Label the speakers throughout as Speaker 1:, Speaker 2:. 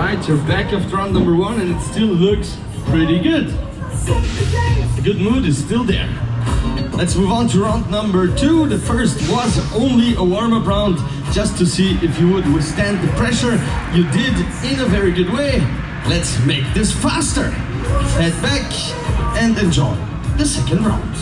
Speaker 1: Alright, you're back after round number 1 and it still looks pretty good. The good mood is still there. Let's move on to round number 2. The first was only a warm-up round, just to see if you would withstand the pressure. You did in a very good way. Let's make this faster. Head back and enjoy the second round.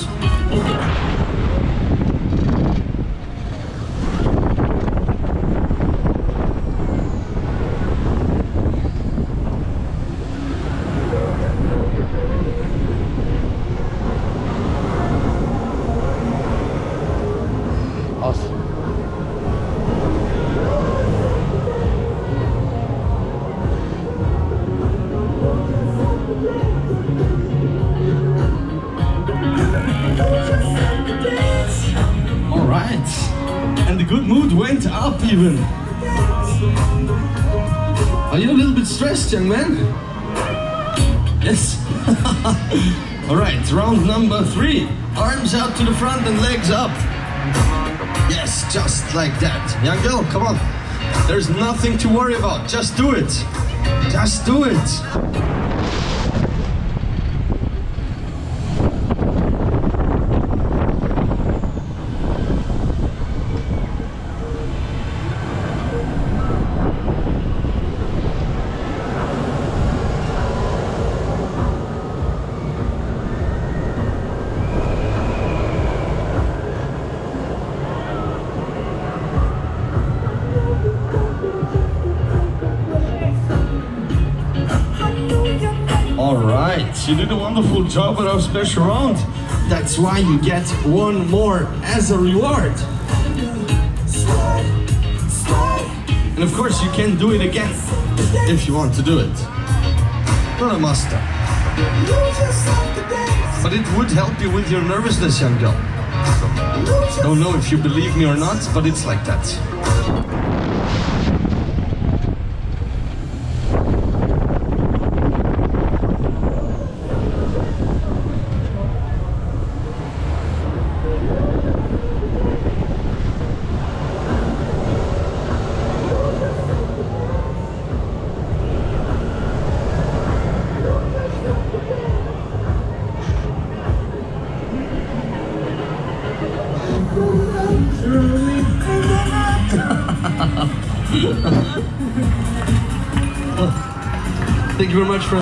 Speaker 1: And the good mood went up even. Are you a little bit stressed, young man? Yes. Alright, round number 3. Arms out to the front and legs up. Yes, just like that. Young girl, come on. There's nothing to worry about. Just do it. Just do it. Alright, you did a wonderful job with our special round. That's why you get one more as a reward. And of course you can do it again if you want to do it. Not a must. But it would help you with your nervousness, young girl. Don't know if you believe me or not, but it's like that. Thank you very much for